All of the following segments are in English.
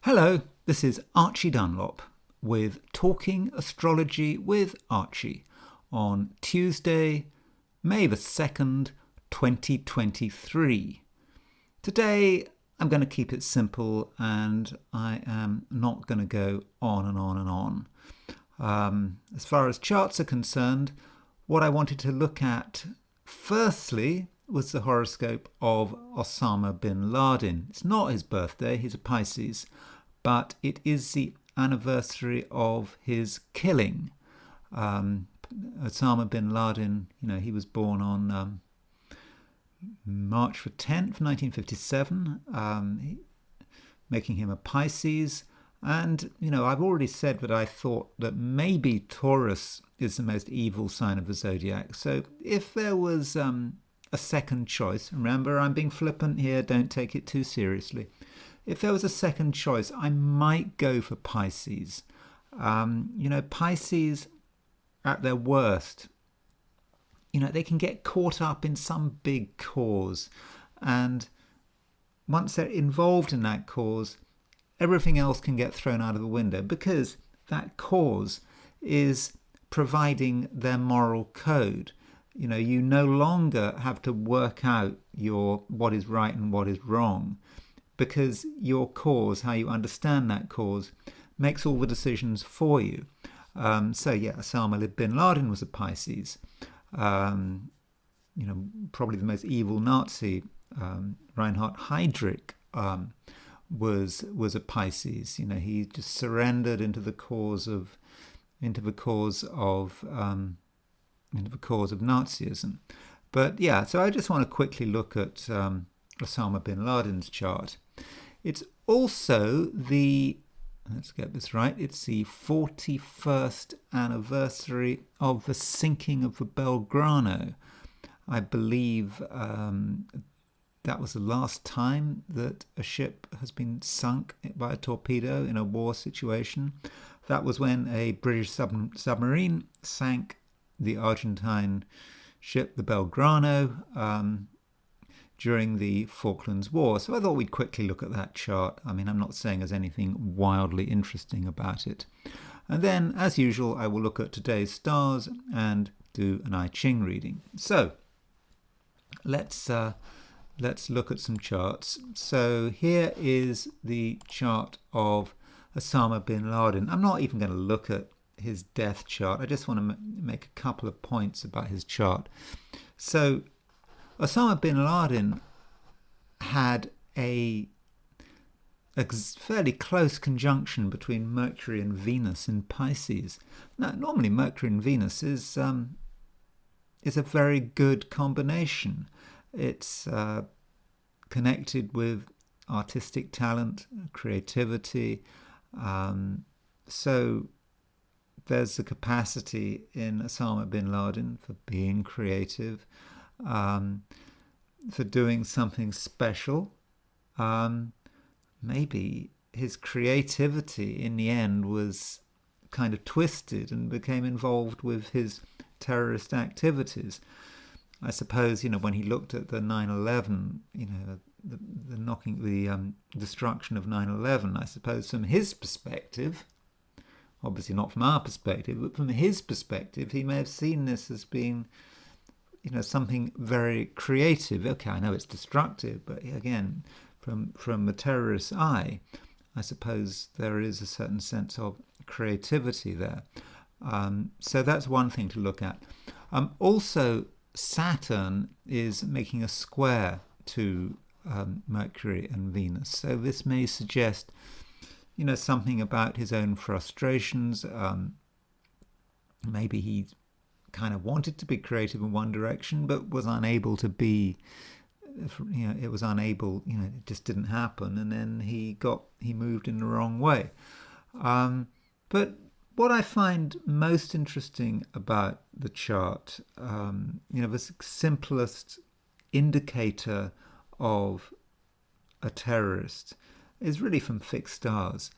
Hello, this is Archie Dunlop with Talking Astrology with Archie on Tuesday, May the 2nd, 2023. Today I'm going to keep it simple and I am not going to go on and on and on. As far as charts are concerned, what I wanted to look at firstly was the horoscope of Osama bin Laden. It's not his birthday, he's a Pisces, but it is the anniversary of his killing. Osama bin Laden, he was born on March the 10th, 1957, making him a Pisces. And, I've already said that I thought that maybe Taurus is the most evil sign of the zodiac. So if there was a second choice, remember I'm being flippant here, don't take it too seriously. If there was a second choice, I might go for Pisces. Pisces at their worst, they can get caught up in some big cause. And once they're involved in that cause, everything else can get thrown out of the window because that cause is providing their moral code. You no longer have to work out what is right and what is wrong, because your cause, how you understand that cause, makes all the decisions for you. Osama bin Laden was a Pisces. Probably the most evil Nazi, Reinhard Heydrich, was a Pisces. He just surrendered into the cause of Nazism. But so I just want to quickly look at Osama bin Laden's chart. It's also let's get this right, it's the 41st anniversary of the sinking of the Belgrano. I believe that was the last time that a ship has been sunk by a torpedo in a war situation. That was when a British submarine sank the Argentine ship, the Belgrano, during the Falklands War. So I thought we'd quickly look at that chart. I'm not saying there's anything wildly interesting about it. And then, as usual, I will look at today's stars and do an I Ching reading. So let's look at some charts. So here is the chart of Osama bin Laden. I'm not even going to look at his death chart. I just want to make a couple of points about his chart. So Osama bin Laden had a fairly close conjunction between Mercury and Venus in Pisces. Now, normally Mercury and Venus is a very good combination. It's connected with artistic talent, creativity. So there's the capacity in Osama bin Laden for being creative, for doing something special. Maybe his creativity in the end was kind of twisted and became involved with his terrorist activities. I suppose, when he looked at the 9/11, the destruction of 9/11, I suppose from his perspective, obviously not from our perspective, but from his perspective, he may have seen this as being something very creative. Okay, I know it's destructive, but again, from the terrorist's eye, I suppose there is a certain sense of creativity there. So that's one thing to look at. Also, Saturn is making a square to Mercury and Venus. So this may suggest, something about his own frustrations. Maybe he kind of wanted to be creative in one direction, but was unable to be. It was unable. It just didn't happen, and then he moved in the wrong way. But what I find most interesting about the chart, the simplest indicator of a terrorist is really from fixed stars.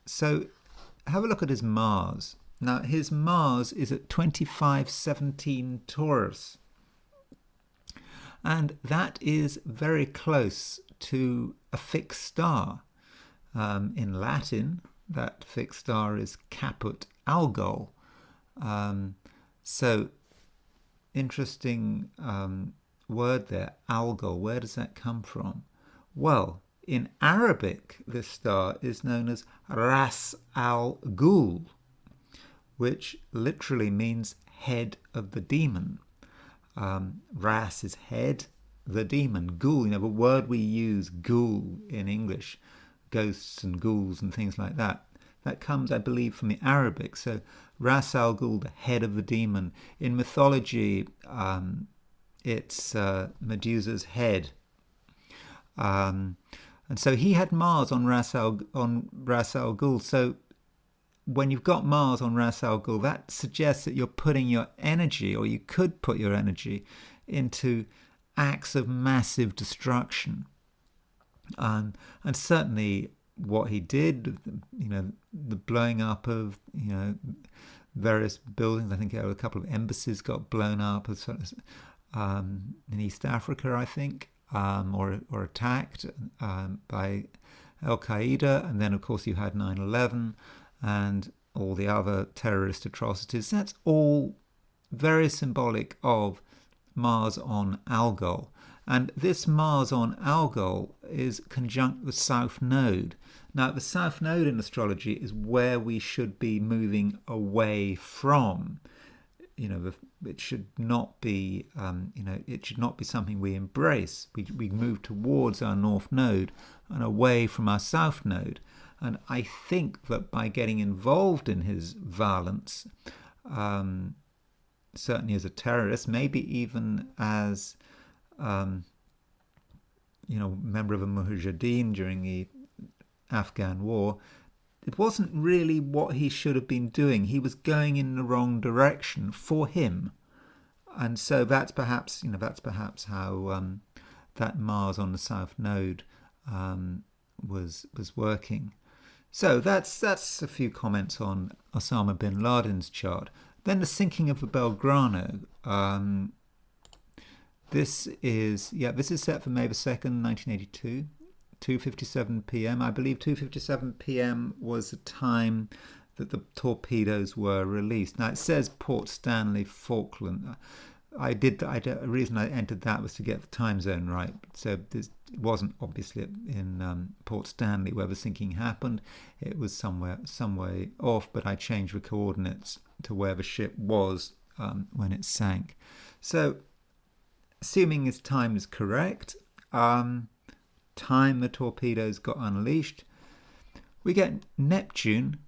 So have a look at his Mars. Now, his Mars is at 2517 Taurus. And that is very close to a fixed star. In Latin, that fixed star is Caput Algol. So interesting word there, Algol. Where does that come from? Well, in Arabic, this star is known as Ras al Ghul, which literally means head of the demon. Ras is head, the demon. Ghul, the word we use, ghoul, in English, ghosts and ghouls and things like that. That comes, I believe, from the Arabic. So Ras al Ghul, the head of the demon. In mythology, it's Medusa's head. And so he had Mars on Ras al Ghul. So when you've got Mars on Ras al Ghul, that suggests that you're putting your energy, or you could put your energy, into acts of massive destruction. And certainly what he did, the blowing up of, various buildings. I think a couple of embassies got blown up in East Africa, I think, or attacked by Al Qaeda. And then, of course, you had 9/11 and all the other terrorist atrocities. That's all very symbolic of Mars on Algol. And this Mars on Algol is conjunct the South Node. Now, the South Node in astrology is where we should be moving away from. It should not be, it should not be something we embrace. We move towards our North Node and away from our South Node. And I think that by getting involved in his violence, certainly as a terrorist, maybe even as member of a Mujahideen during the Afghan war, it wasn't really what he should have been doing. He was going in the wrong direction for him, and so that's perhaps how that Mars on the South Node was working. So that's a few comments on Osama bin Laden's chart. Then the sinking of the Belgrano. This is set for May the 2nd, 1982, 2:57 p.m. I believe 2:57 p.m. was the time that the torpedoes were released. Now it says Port Stanley, Falkland. The reason I entered that was to get the time zone right. So it wasn't obviously in Port Stanley where the sinking happened. It was some way off, but I changed the coordinates to where the ship was when it sank. So, assuming his time is correct, time the torpedoes got unleashed, we get Neptune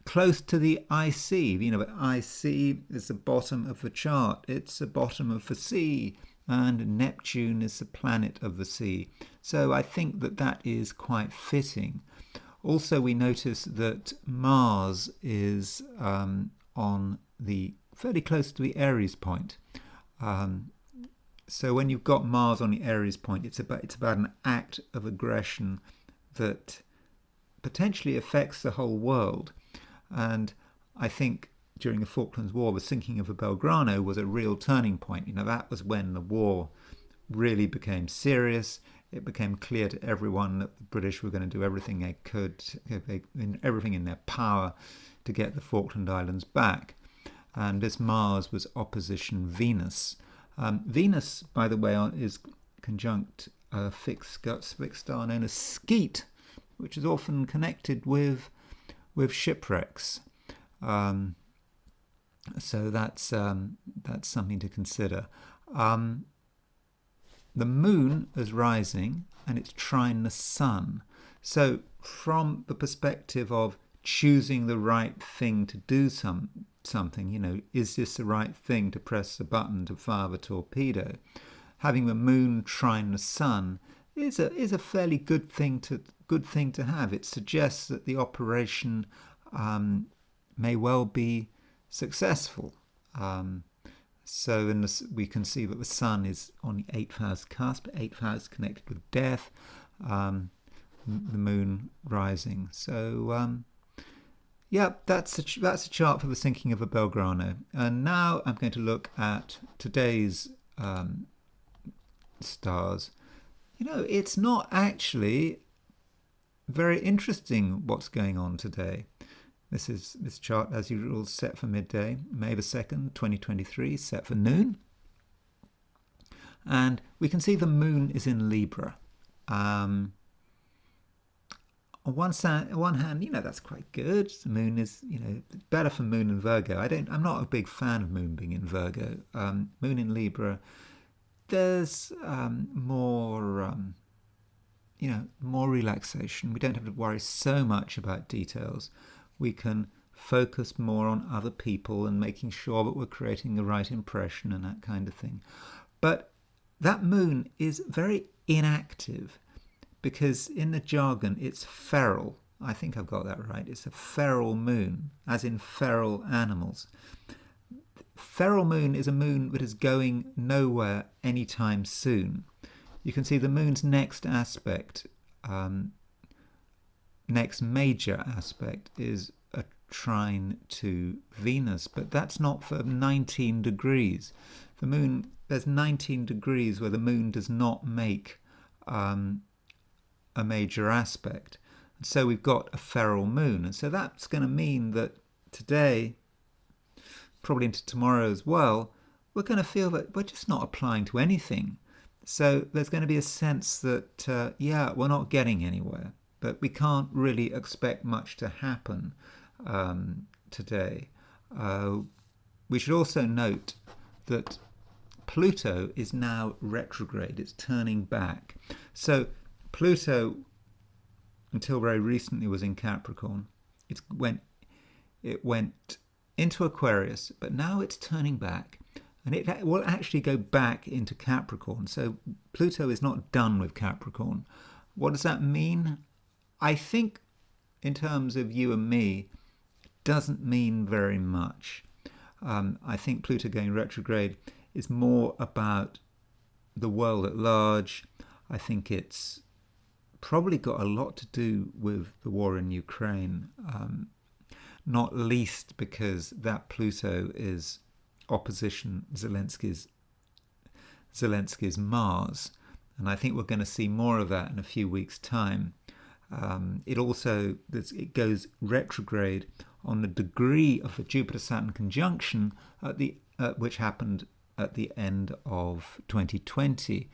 close to the IC. But IC is the bottom of the chart. It's the bottom of the sea, and Neptune is the planet of the sea. So I think that is quite fitting. Also, we notice that Mars is on the fairly close to the Aries point. So when you've got Mars on the Aries point, it's about an act of aggression that potentially affects the whole world. And I think during the Falklands War, the sinking of the Belgrano was a real turning point. That was when the war really became serious. It became clear to everyone that the British were going to do everything they could, everything in their power to get the Falkland Islands back. And this Mars was opposition Venus. Venus, by the way, is conjunct a fixed star known as Skeet, which is often connected with shipwrecks. So that's something to consider. The moon is rising and it's trine the sun. So from the perspective of choosing the right thing to do something, is this the right thing to press the button to fire the torpedo? Having the moon trine the sun is a fairly good thing to have. It suggests that the operation may well be successful. So we can see that the sun is on the 8th house cusp, 8th house connected with death, the moon rising. So that's a chart for the sinking of a Belgrano. And now I'm going to look at today's stars. It's not actually very interesting what's going on today. This chart, as usual, set for midday, May the 2nd, 2023, set for noon. And we can see the moon is in Libra. On one hand, that's quite good. The moon is, better for moon in Virgo. I'm not a big fan of moon being in Virgo. Moon in Libra, there's more relaxation. We don't have to worry so much about details. We can focus more on other people and making sure that we're creating the right impression and that kind of thing. But that moon is very inactive because in the jargon it's feral. I think I've got that right. It's a feral moon, as in feral animals. Feral moon is a moon that is going nowhere anytime soon. You can see the moon's next aspect, next major aspect, is a trine to Venus, but that's not for 19 degrees. The moon, there's 19 degrees where the moon does not make a major aspect. And so we've got a feral moon. And so that's going to mean that today, probably into tomorrow as well, we're going to feel that we're just not applying to anything. So there's going to be a sense that, we're not getting anywhere, but we can't really expect much to happen today. We should also note that Pluto is now retrograde. It's turning back. So Pluto, until very recently, was in Capricorn. It went into Aquarius, but now it's turning back. And it will actually go back into Capricorn. So Pluto is not done with Capricorn. What does that mean? I think in terms of you and me, it doesn't mean very much. I think Pluto going retrograde is more about the world at large. I think it's probably got a lot to do with the war in Ukraine, not least because that Pluto is opposition Zelensky's Mars, and I think we're going to see more of that in a few weeks' time. It goes retrograde on the degree of a Jupiter-Saturn conjunction which happened at the end of 2020.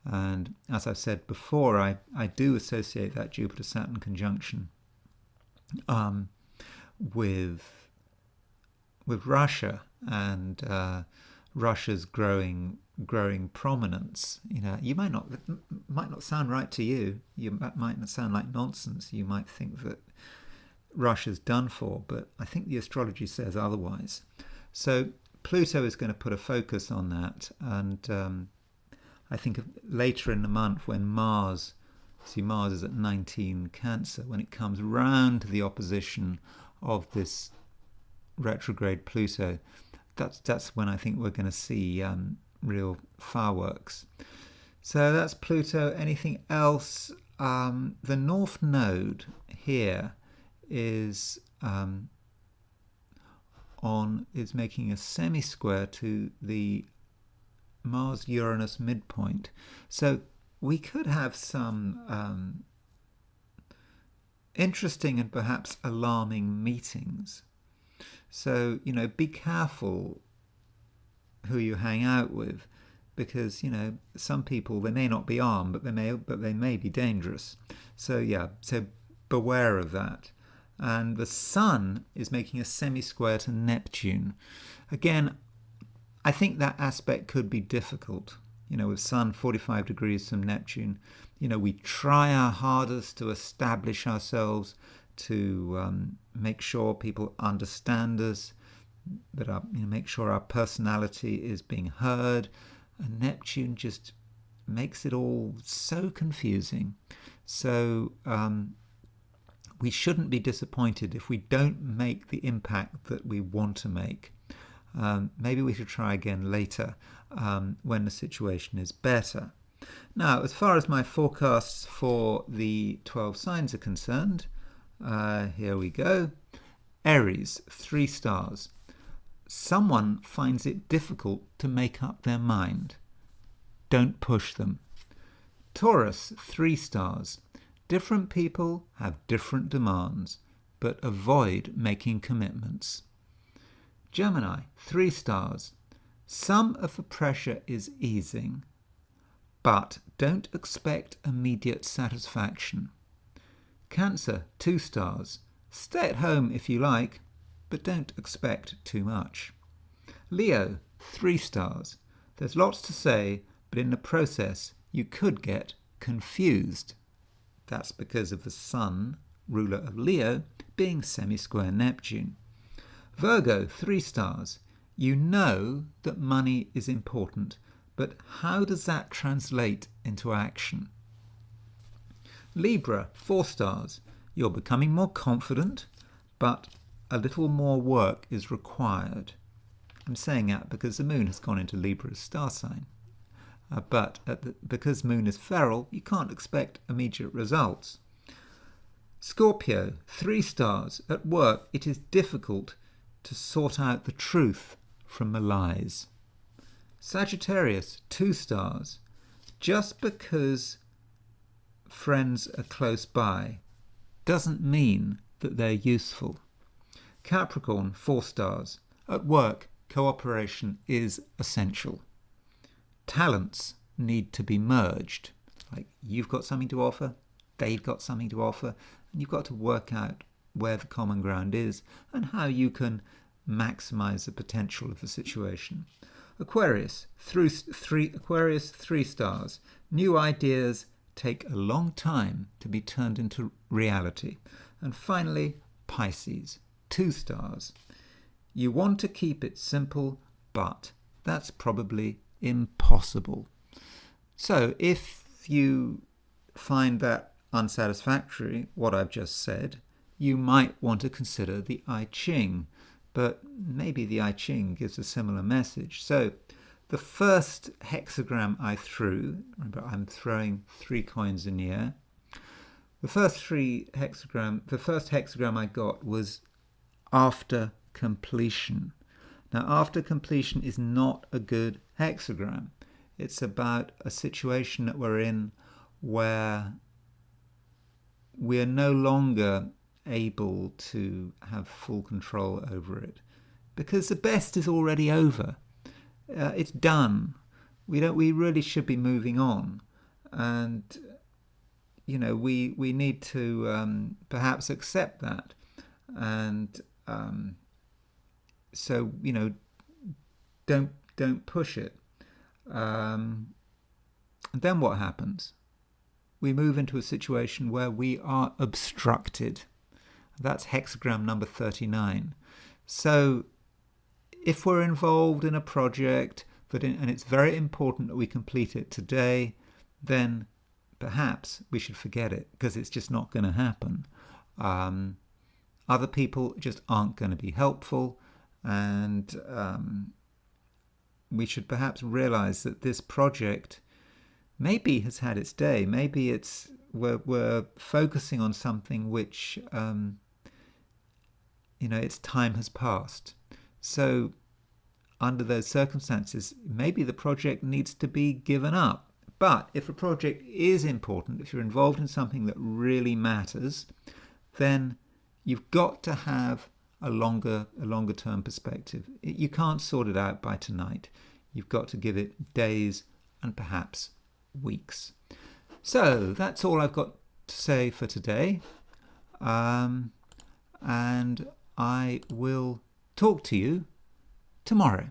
And as I've said before, I do associate that Jupiter-Saturn conjunction with Russia and Russia's growing prominence. You might not sound right to you. That might not sound like nonsense. You might think that Russia's done for, but I think the astrology says otherwise. So Pluto is going to put a focus on that, and I think later in the month when Mars is at 19 Cancer, when it comes round to the opposition of this retrograde Pluto, that's when I think we're going to see real fireworks. So that's Pluto. Anything else? The North Node here is making a semi-square to the Mars-Uranus midpoint. So we could have some interesting and perhaps alarming meetings. So, be careful who you hang out with, because, some people, they may not be armed, but they may be dangerous. So beware of that. And the Sun is making a semi-square to Neptune. Again, I think that aspect could be difficult. With Sun 45 degrees from Neptune, we try our hardest to establish ourselves, to make sure people understand us, that make sure our personality is being heard. And Neptune just makes it all so confusing. So we shouldn't be disappointed if we don't make the impact that we want to make. Maybe we should try again later when the situation is better. Now, as far as my forecasts for the 12 signs are concerned, here we go. Aries, 3 stars. Someone finds it difficult to make up their mind. Don't push them. Taurus, 3 stars. Different people have different demands, but avoid making commitments. Gemini, 3 stars. Some of the pressure is easing, but don't expect immediate satisfaction. Cancer, 2 stars. Stay at home if you like, but don't expect too much. Leo, 3 stars. There's lots to say, but in the process you could get confused. That's because of the Sun, ruler of Leo, being semi-square Neptune. Virgo, 3 stars. You know that money is important, but how does that translate into action? Libra, 4 stars. You're becoming more confident, but a little more work is required. I'm saying that because the moon has gone into Libra's star sign. Because moon is feral, you can't expect immediate results. Scorpio, 3 stars. At work, it is difficult to sort out the truth from the lies. Sagittarius, 2 stars. Just because friends are close by doesn't mean that they're useful. Capricorn, 4 stars. At work, cooperation is essential. Talents need to be merged. Like, you've got something to offer, they've got something to offer, and you've got to work out where the common ground is and how you can maximize the potential of the situation. Aquarius, 3 stars. New ideas take a long time to be turned into reality. And finally, Pisces, 2 stars. You want to keep it simple, but that's probably impossible. So if you find that unsatisfactory, what I've just said, you might want to consider the I Ching, but maybe the I Ching gives a similar message. So the first hexagram I threw, remember I'm throwing 3 coins in the air, the first hexagram I got was after completion. Now, after completion is not a good hexagram. It's about a situation that we're in where we're no longer able to have full control over it because the best is already over. It's done. We really should be moving on, and we need to perhaps accept that, and so don't push it. And then what happens? We move into a situation where we are obstructed. That's hexagram number 39. So if we're involved in a project and it's very important that we complete it today, then perhaps we should forget it because it's just not going to happen. Other people just aren't going to be helpful, and we should perhaps realize that this project maybe has had its day. Maybe we're focusing on something which its time has passed. So under those circumstances, maybe the project needs to be given up. But if a project is important, if you're involved in something that really matters, then you've got to have a longer term perspective. You can't sort it out by tonight. You've got to give it days and perhaps weeks. So that's all I've got to say for today. And I will talk to you tomorrow.